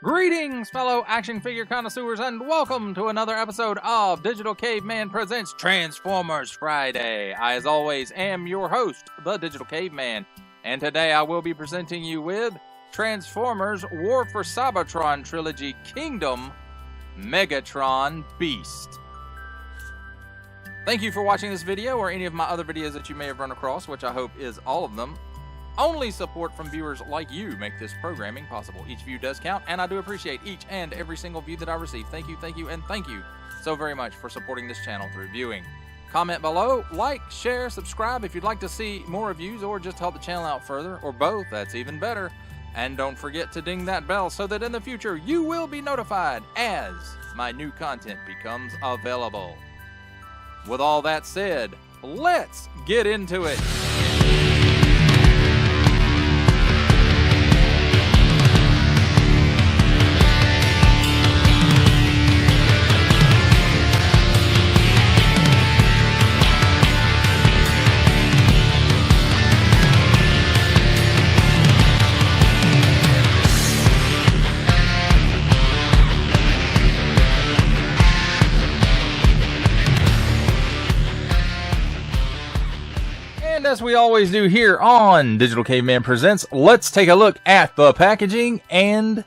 Greetings, fellow action figure connoisseurs, and welcome to another episode of Digital Caveman Presents Transformers Friday. I, as always, am your host, the Digital Caveman, and today I will be presenting you with Transformers War for Cybertron Trilogy Kingdom Megatron Beast. Thank you for watching this video or any of my other videos that you may have run across, which I hope is all of them. Only support from viewers like you make this programming possible. Each view does count, and I do appreciate each and every single view that I receive. Thank you, and thank you so very much for supporting this channel through viewing. Comment below, like, share, subscribe if you'd like to see more reviews or just help the channel out further, or both, that's even better. And don't forget to ding that bell so that in the future you will be notified as my new content becomes available. With all that said, let's get into it. As we always do here on Digital Caveman Presents, let's take a look at the packaging and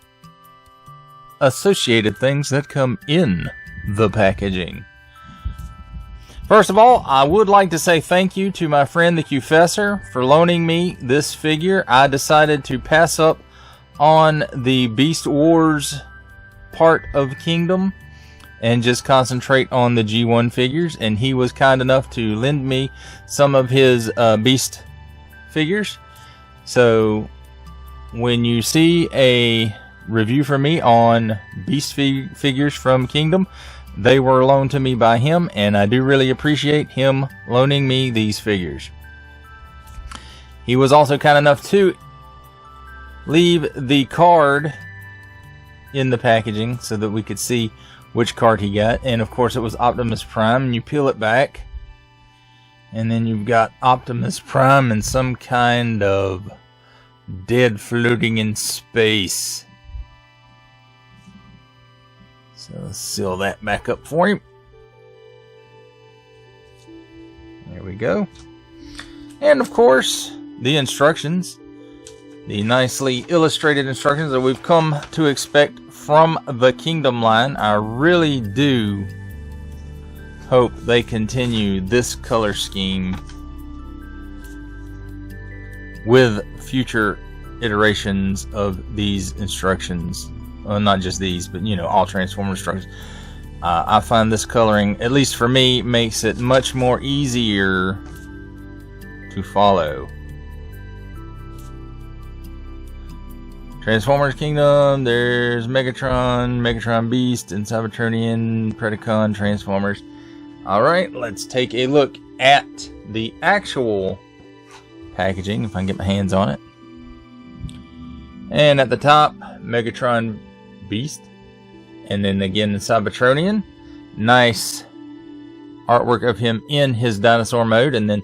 associated things that come in the packaging. First of all, I would like to say thank you to my friend the Qfessor for loaning me this figure. I decided to pass up on the Beast Wars part of Kingdom and just concentrate on the G1 figures, and he was kind enough to lend me some of his Beast figures. So when you see a review from me on Beast figures from Kingdom, they were loaned to me by him, and I do really appreciate him loaning me these figures. He was also kind enough to leave the card in the packaging so that we could see which card he got, and of course it was Optimus Prime, and you peel it back and then you've got Optimus Prime and some kind of dead floating in space. So let's seal that back up for him. There we go. And of course the instructions, the nicely illustrated instructions that we've come to expect from the Kingdom line. I really do hope they continue this color scheme with future iterations of these instructions. Well, not just these, but you know, all Transformer instructions. I find this coloring, at least for me, makes it much more easier to follow. Transformers Kingdom, there's Megatron, Megatron Beast, and Cybertronian, Predacon, Transformers. Alright, let's take a look at the actual packaging, if I can get my hands on it. And at the top, Megatron Beast. And then again, the Cybertronian. Nice artwork of him in his dinosaur mode, and then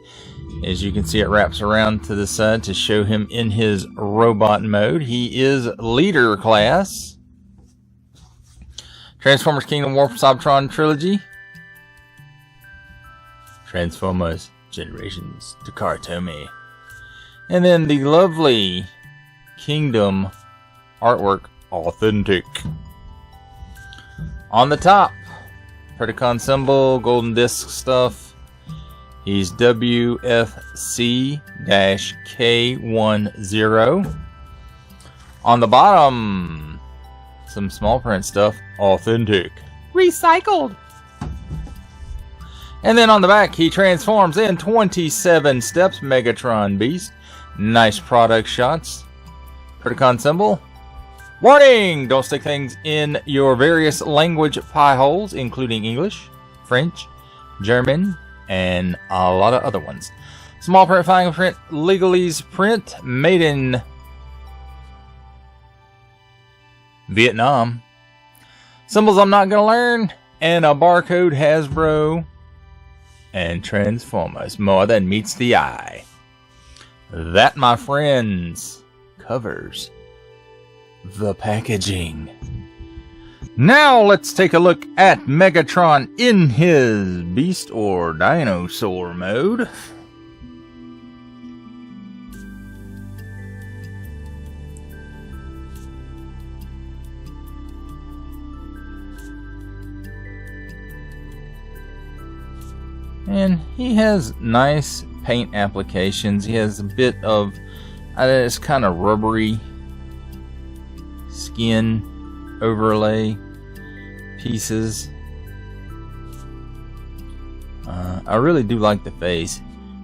as you can see, it wraps around to the side to show him in his robot mode. He is leader class. Transformers Kingdom War for Cybertron Trilogy. Transformers Generations to Karatomi. And then the lovely Kingdom artwork, Authentic. On the top, Predacon symbol, golden disc stuff. He's WFC-K10. On the bottom, some small print stuff. Authentic. Recycled. And then on the back, he transforms in 27 steps. Megatron Beast. Nice product shots. Predacon symbol. Warning! Don't stick things in your various language pie holes, including English, French, German, and a lot of other ones. Small print, fine print, legalese print, made in Vietnam. Symbols I'm not gonna learn, and a barcode Hasbro, and Transformers more than meets the eye. That, my friends, covers the packaging. Now let's take a look at Megatron in his beast or dinosaur mode. And he has nice paint applications. He has a bit of, it's kind of rubbery skin overlay pieces. I really do like the face.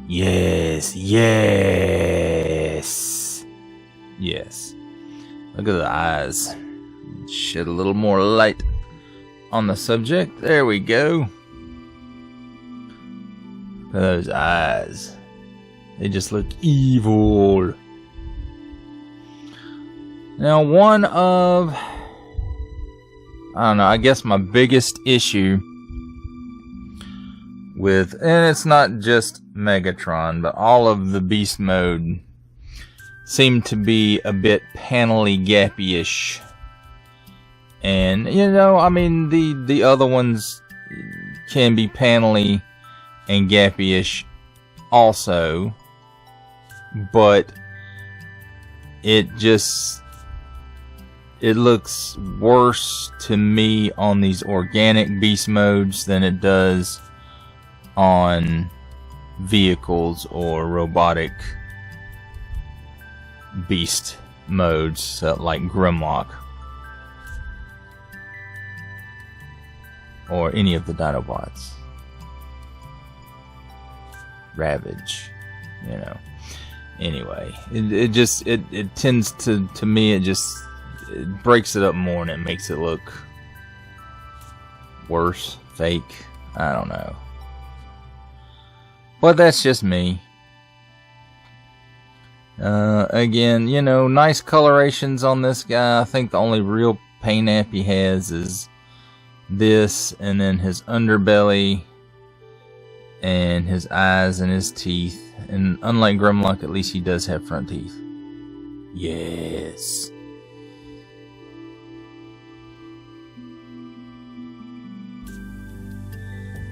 Yes, yes, yes. Look at the eyes. Shed a little more light on the subject. There we go. Look at those eyes. They just look evil. Now, one of, I don't know, I guess my biggest issue with, and it's not just Megatron, but all of the beast mode seem to be a bit panely gappy-ish. And, you know, I mean, the other ones can be panely and gappy-ish also, but it looks worse to me on these organic beast modes than it does on vehicles or robotic beast modes like Grimlock or any of the Dinobots. Ravage, you know. Anyway, it tends to me, it breaks it up more and it makes it look worse, fake. I don't know, but that's just me. Again, you know, nice colorations on this guy. I think the only real paint app he has is this, and then his underbelly and his eyes and his teeth. And unlike Grimlock, at least he does have front teeth. Yes.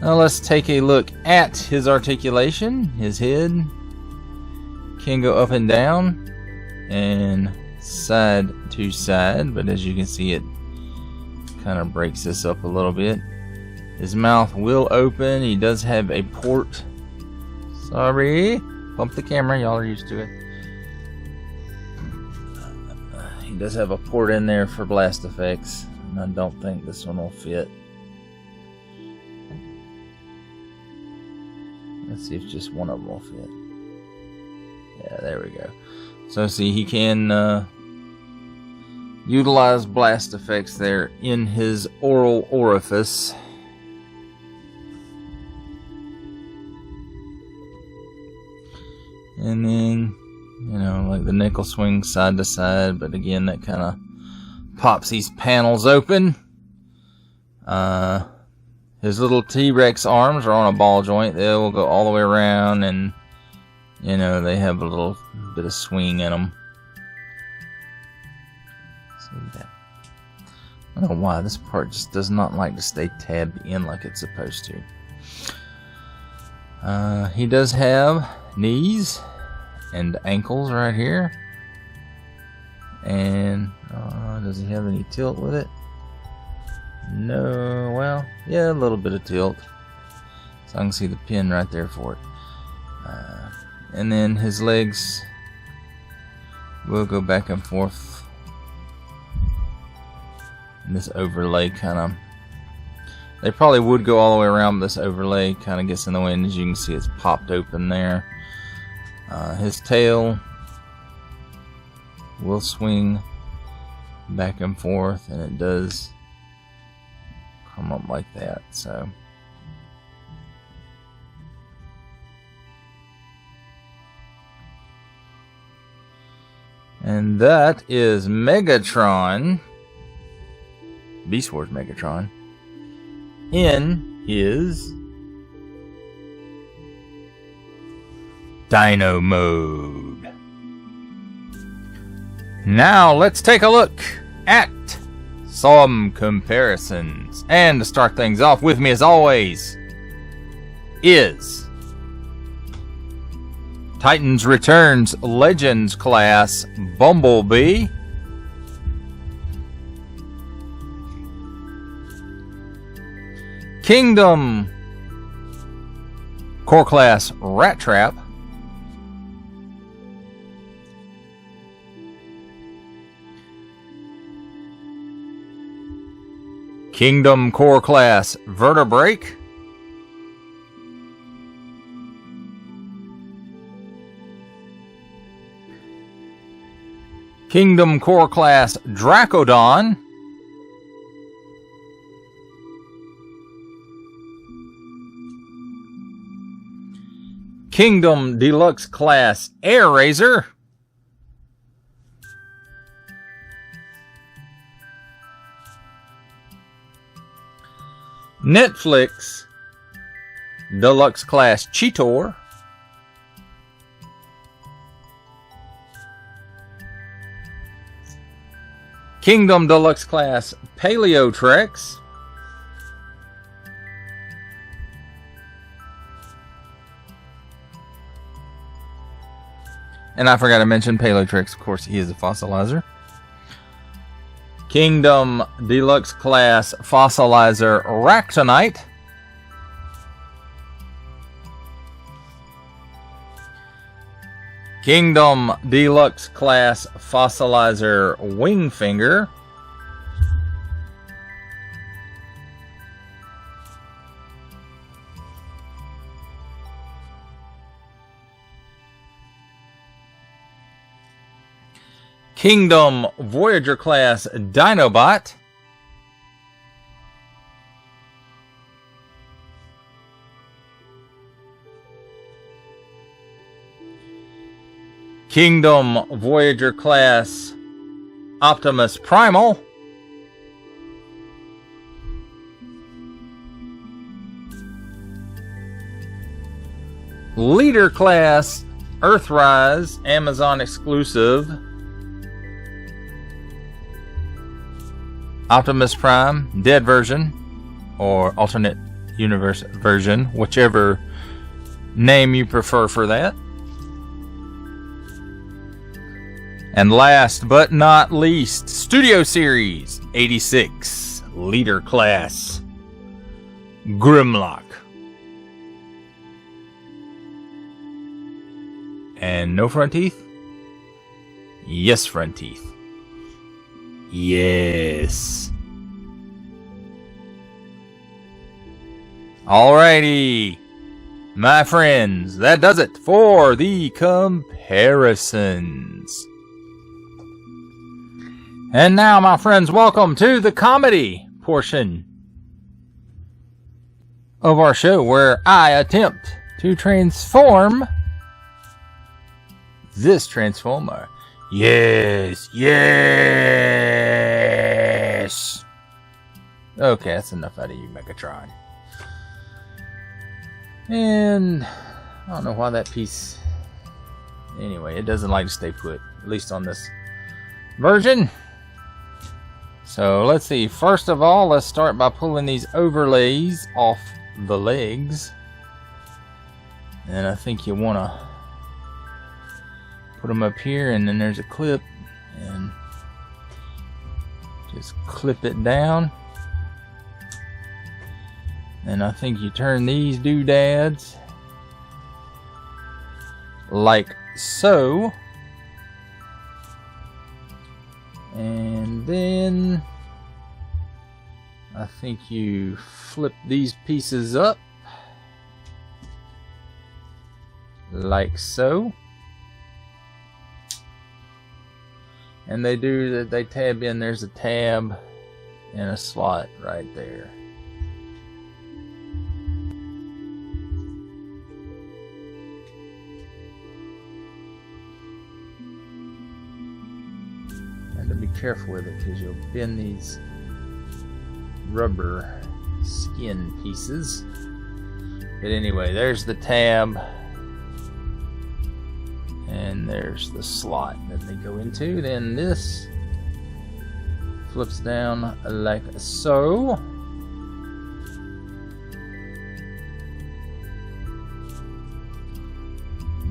Now let's take a look at his articulation. His head can go up and down and side to side, but as you can see, it kind of breaks this up a little bit. His mouth will open. He does have a port. Sorry, bump the camera, y'all are used to it. He does have a port in there for blast effects, and I don't think this one will fit. Let's see if just one of them will fit. Yeah, there we go. So see, he can utilize blast effects there in his oral orifice. And then, you know, like the nickel swings side to side, but again, that kind of pops these panels open. His little T-Rex arms are on a ball joint. They will go all the way around, and, you know, they have a little bit of swing in them. See that? I don't know why this part just does not like to stay tabbed in like it's supposed to. He does have knees and ankles right here. And does he have any tilt with it? No. Well, yeah, a little bit of tilt. So I can see the pin right there for it. And then his legs will go back and forth. And this overlay kind of, they probably would go all the way around, but this overlay kind of gets in the way, and as you can see, it's popped open there. His tail will swing back and forth, and it does come up like that. So and that is Megatron, Beast Wars Megatron, in his Dino mode. Now let's take a look at some comparisons. And to start things off, with me as always is Titans Returns Legends class Bumblebee. Kingdom Core Class Rat Trap. Kingdom Core Class Vertebrake. Kingdom Core Class Dracodon. Kingdom Deluxe Class Air Razor. Netflix Deluxe Class Cheetor. Kingdom Deluxe Class Paleotrex. And I forgot to mention Paleotrex, of course, he is a fossilizer. Kingdom Deluxe Class Fossilizer Ractonite. Kingdom Deluxe Class Fossilizer Wingfinger. Kingdom Voyager Class Dinobot. Kingdom Voyager Class Optimus Primal. Leader Class Earthrise Amazon exclusive Optimus Prime Dead version, or alternate universe version, whichever name you prefer for that. And last but not least, Studio Series 86 Leader Class Grimlock. And no front teeth? Yes, front teeth. Yes. Alrighty, my friends, that does it for the comparisons. And now, my friends, welcome to the comedy portion of our show, where I attempt to transform this Transformer. Yes, yes. Okay, that's enough out of you, Megatron. And I don't know why that piece. Anyway, it doesn't like to stay put, at least on this version. So let's see. First of all, let's start by pulling these overlays off the legs. And I think you want to put them up here, and then there's a clip, and just clip it down. And I think you turn these doodads like so. And then I think you flip these pieces up like so. And they tab in. There's a tab and a slot right there. And to be careful with it, because you'll bend these rubber skin pieces. But anyway, there's the tab. And there's the slot that they go into. Then this flips down like so.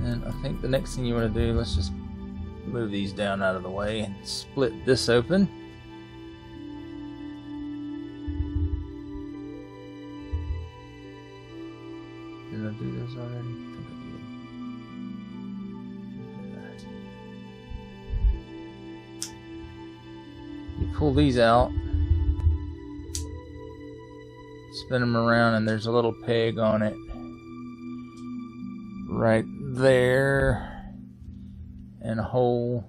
And I think the next thing you want to do, let's just move these down out of the way and split this open. Did I do this already? I think I did. You pull these out, spin them around, and there's a little peg on it right there, and a hole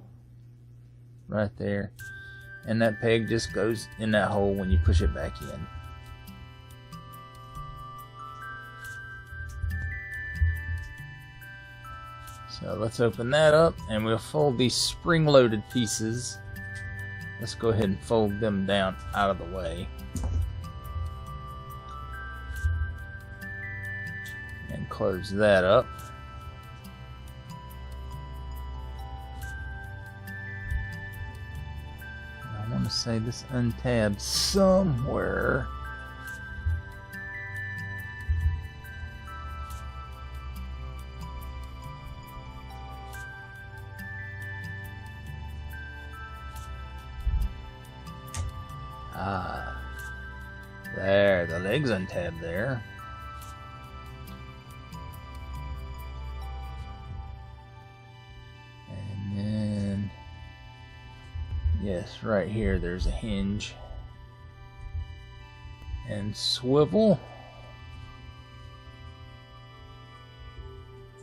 right there, and that peg just goes in that hole when you push it back in. So let's open that up, and we'll fold these spring-loaded pieces. Let's go ahead and fold them down out of the way. And close that up. I want to say this untabs somewhere. There, the legs untabbed there. And then, yes, right here there's a hinge and swivel.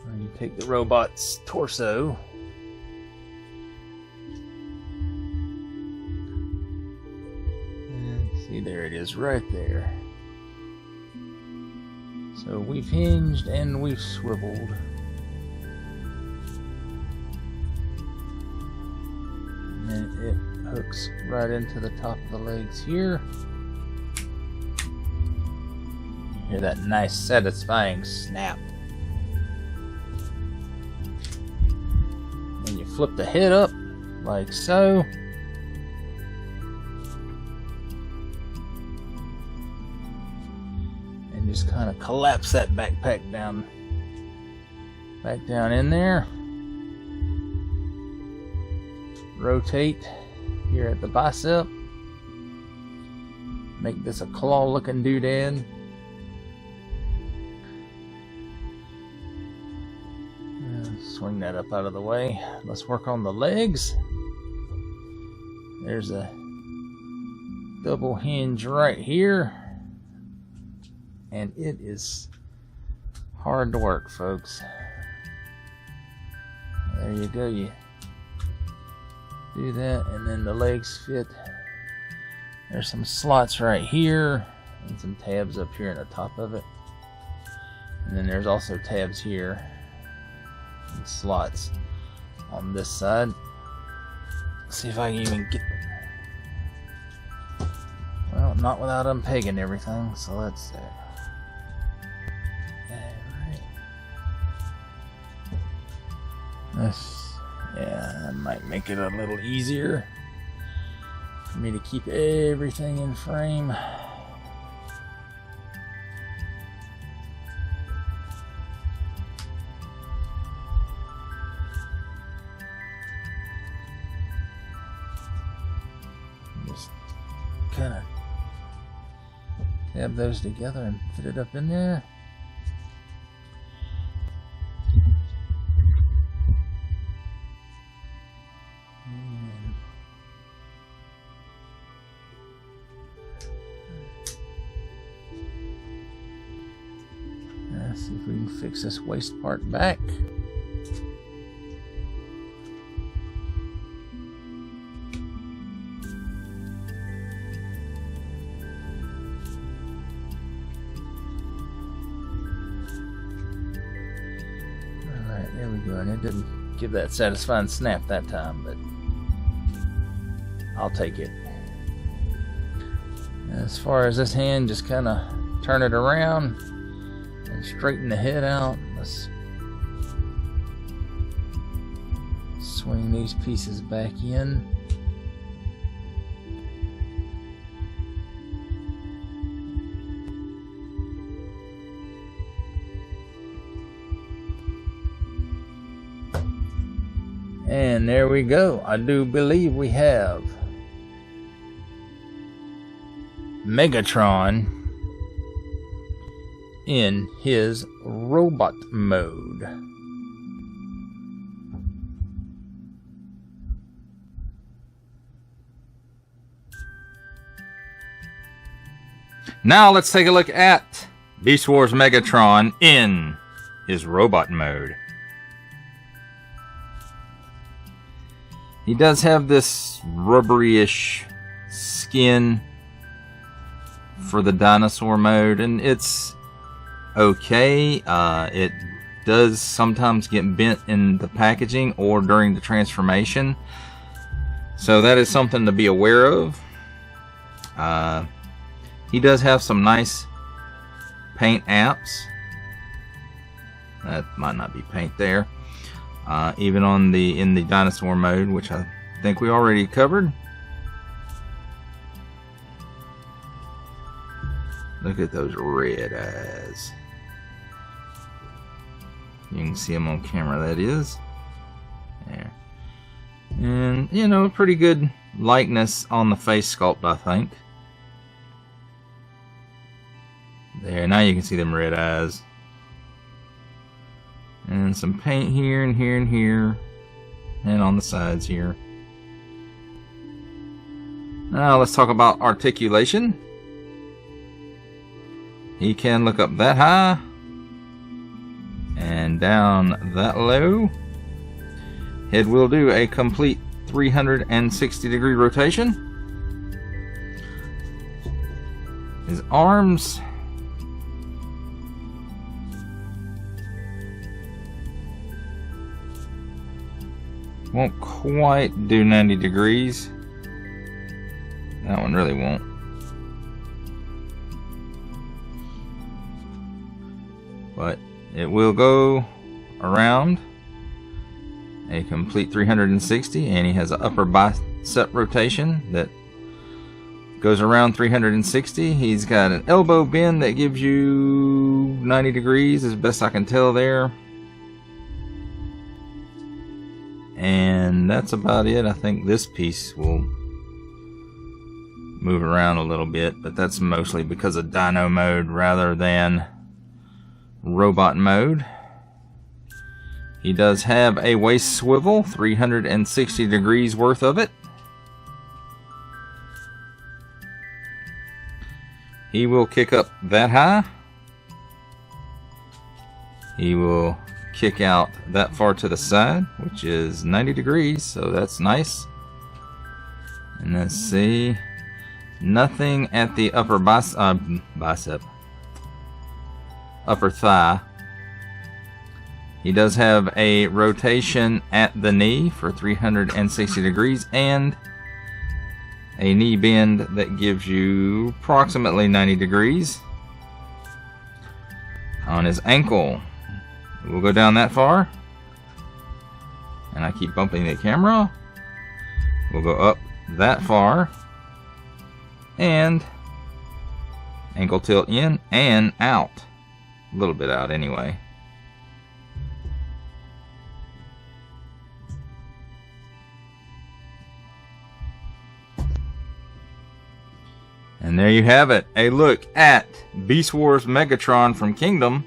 And you take the robot's torso. See, there it is right there. So we've hinged and we've swiveled. And then it hooks right into the top of the legs here. You hear that nice satisfying snap. And you flip the head up like so. Just kind of collapse that backpack down, back down in there. Rotate here at the bicep. Make this a claw-looking doodad. Swing that up out of the way. Let's work on the legs. There's a double hinge right here. And it is hard to work, folks. There you go. You do that, and then the legs fit. There's some slots right here, and some tabs up here in the top of it. And then there's also tabs here, and slots on this side. Let's see if I can even get. Well, not without unpegging everything, so let's see. Yeah, that might make it a little easier for me to keep everything in frame. Just kind of tab those together and fit it up in there. See if we can fix this waist part back. Alright, there we go. And it didn't give that satisfying snap that time, but I'll take it. As far as this hand, just kind of turn it around and straighten the head out. Let's swing these pieces back in. And there we go. I do believe we have Megatron in his robot mode. Now let's take a look at Beast Wars Megatron in his robot mode. He does have this rubbery-ish skin for the dinosaur mode, and it's okay. It does sometimes get bent in the packaging or during the transformation, so that is something to be aware of. He does have some nice paint apps. That might not be paint there. Even in the dinosaur mode, which I think we already covered. Look at those red eyes. You can see them on camera, that is. There. And, you know, pretty good likeness on the face sculpt, I think. There, now you can see them red eyes. And some paint here and here and here. And on the sides here. Now let's talk about articulation. He can look up that high and down that low. Head will do a complete 360-degree rotation. His arms won't quite do 90 degrees. That one really won't. But it will go around a complete 360, and he has an upper bicep rotation that goes around 360. He's got an elbow bend that gives you 90 degrees, as best I can tell there. And that's about it. I think this piece will move around a little bit, but that's mostly because of dyno mode rather than robot mode. He does have a waist swivel, 360 degrees worth of it. He will kick up that high. He will kick out that far to the side, which is 90 degrees, so that's nice. And let's see, nothing at the upper bicep, upper thigh. He does have a rotation at the knee for 360 degrees and a knee bend that gives you approximately 90 degrees. On his ankle, we'll go down that far, and I keep bumping the camera. We'll go up that far, and ankle tilt in and out, a little bit out anyway. And there you have it, a look at Beast Wars Megatron from Kingdom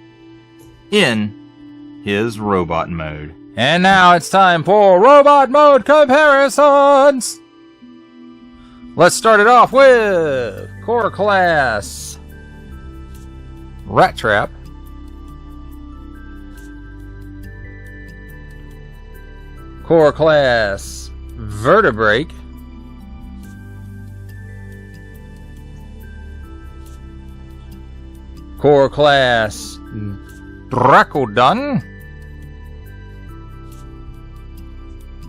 in his robot mode. And now it's time for robot mode comparisons. Let's start it off with Core Class Rat Trap, Core Class Vertebrake, Core Class Dracodon.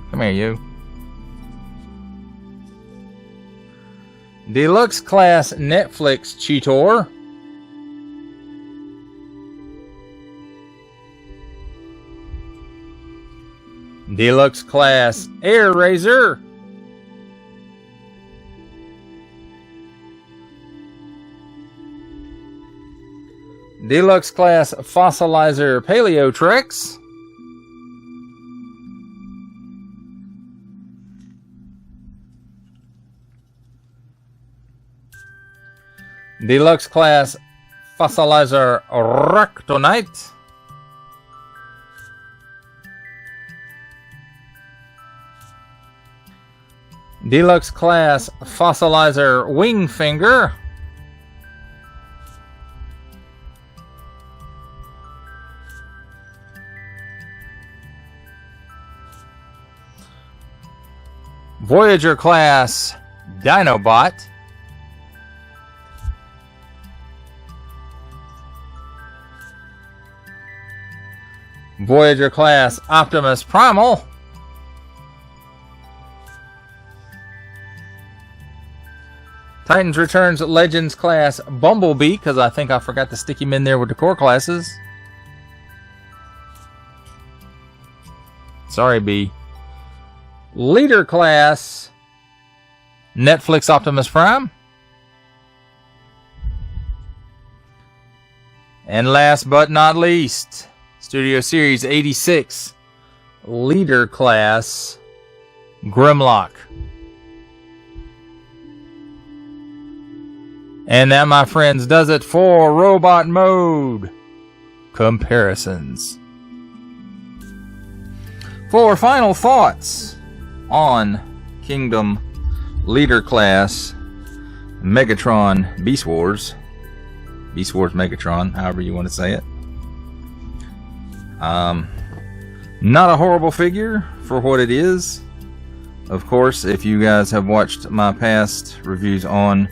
Come here, you. Deluxe Class Netflix Cheetor. Deluxe Class Air Razor. Deluxe Class Fossilizer Paleotrex. Deluxe Class Fossilizer Rectonite. Deluxe Class Fossilizer Wingfinger. Voyager Class Dinobot. Voyager Class Optimus Primal. Titans Returns Legends Class Bumblebee, because I think I forgot to stick him in there with the core classes. Sorry, B. Leader Class Netflix Optimus Prime. And last but not least, Studio Series 86 Leader Class Grimlock. And that, my friends, does it for Robot Mode comparisons. For final thoughts on Kingdom Leader Class Megatron Beast Wars Megatron, however you want to say it. Not a horrible figure for what it is. Of course, if you guys have watched my past reviews on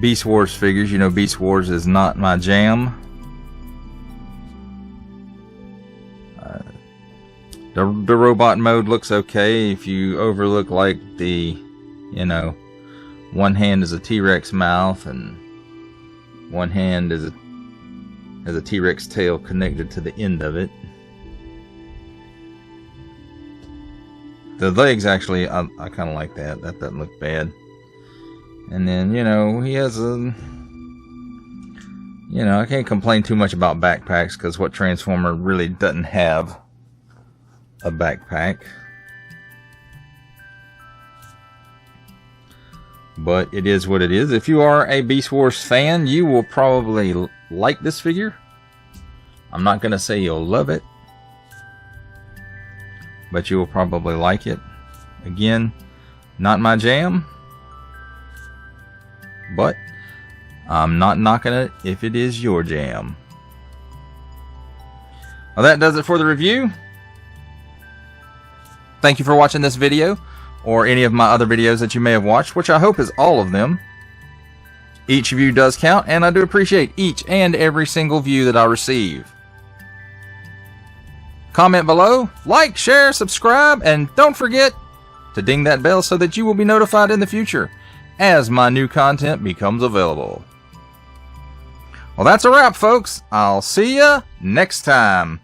Beast Wars figures, you know Beast Wars is not my jam. The robot mode looks okay if you overlook like the, you know, one hand is a T-Rex mouth and one hand is has a T-Rex tail connected to the end of it. The legs actually, I kind of like that. That doesn't look bad. And then, you know, he has a... You know, I can't complain too much about backpacks, because what Transformer really doesn't have a backpack? But it is what it is. If you are a Beast Wars fan, you will probably like this figure. I'm not going to say you'll love it, but you will probably like it. Again, not my jam, but I'm not knocking it if it is your jam. Well, that does it for the review. Thank you for watching this video, or any of my other videos that you may have watched, which I hope is all of them. Each view does count, and I do appreciate each and every single view that I receive. Comment below, like, share, subscribe, and don't forget to ding that bell so that you will be notified in the future as my new content becomes available. Well, that's a wrap, folks. I'll see ya next time.